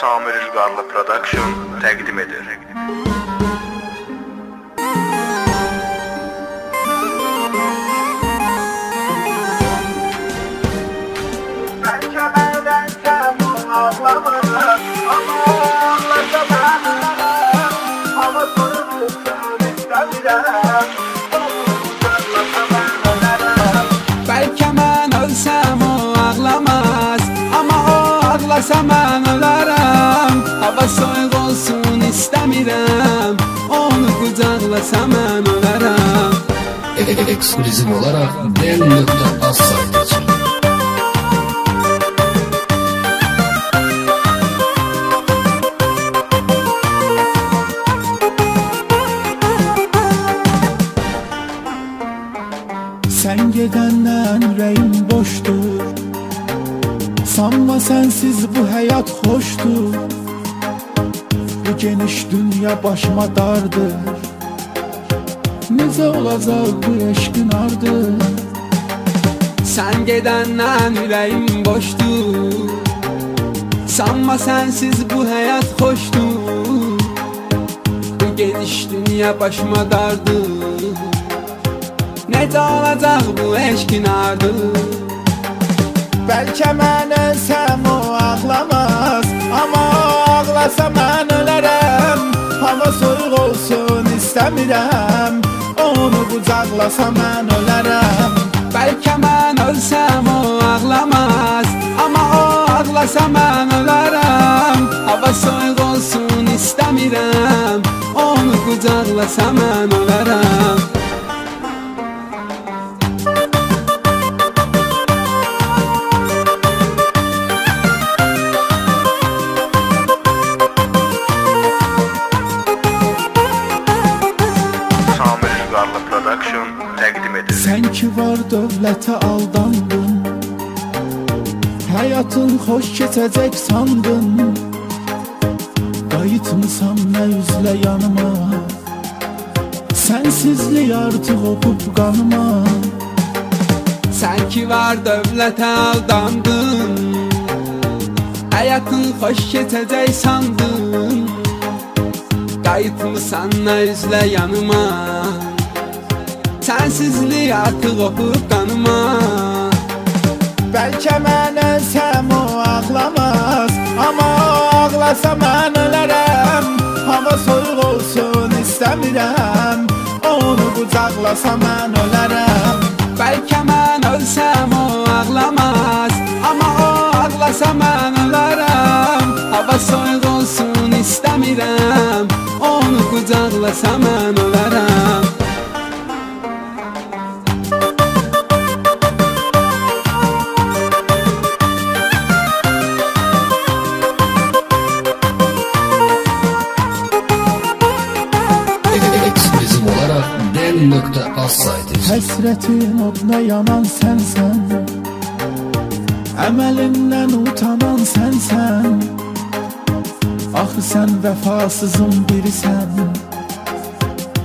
Samir İlqarlı Production təqdim edir. Bəlkə məndən sən ağlamadın, amma ağlasa mənəm. Hava soyulsun istəmirəm, ağlasa mən ölərəm. Bəlkə mən ölsəm o ağlamaz, amma o ağlasa mən ölərəm. Hava soyuq olsun istəmirəm, onu qucaqlasa mən ölərəm. Ekskluzif olarak Del.az saytı için. Sen gedenden ürəyim boşdur. Sanma sensiz bu hayat hoştur. Bu geniş dünya başıma dardır. Necə olacaq bu eşqin ardı? Sən gedəndən ürəyim boşdur. Sanma sənsiz bu həyat xoşdur. Bu geniş dünya başıma dardır. Necə olacaq bu eşqin ardı? Bəlkə mən ölsəm o ağlamaz, amma o ağlasa mən ölərəm. Hava soyuq olsun istəmirəm, onu qucaqlasa mən ölərəm. Bəlkə mən ölsəm o ağlamaz, amma o ağlasa mən ölərəm. Hava soyuq olsun istəmirəm, onu qucaqlasa mən ölərəm. Samir İlqarlı Production təqdim edir. Sen ki var dövlete aldandın, hayatın hoş geçecek sandın. Qayıtmısan ne üzle yanıma, sensizlik artık okup kanıma. Sən ki var dövlətə aldandın, həyatın xoş keçəcək sandın. Qayıtmısan nə üzlə yanıma, sənsizlik artıq opub qanıma. Bəlkə mən ölsəm o ağlamaz, amma o ağlasa mən ölərəm. Hava soyuq olsun istəmirəm, onu qucaqlasa mən ölərəm. Bəlkə mən ölsəm o ağlamaz, amma o ağlasa mən ölərəm. Hava soyuq olsun istəmirəm, onu qucaqlasa mən ölərəm. Ekskluzif olarak Del.az saytı için. Həsrətin oduna yanan sənsən, əməlindən utanan sənsən. Axı sən vəfasızın birisən,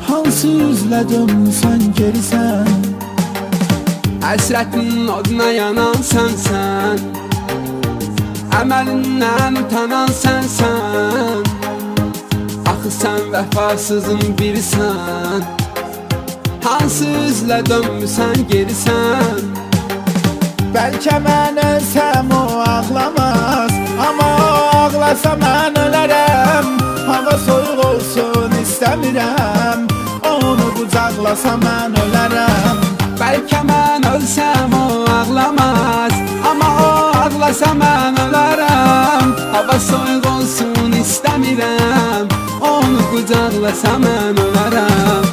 hansı üzlə dönmüsən gerisən. Həsrətin oduna yanan sənsən, əməlindən utanan sənsən. Axı sən vəfasızın birisən, hansı üzlə dönmüsən gerisən. Bəlkə mən ölsəm o ağlamaz, amma o ağlasa mən ölərəm. Hava soyuq olsun istəmirəm, onu qucaqlasa mən ölərəm. Bəlkə mən ölsəm o ağlamaz, amma o ağlasa mən ölərəm. Hava soyuq olsun istəmirəm, onu qucaqlasa mən ölərəm.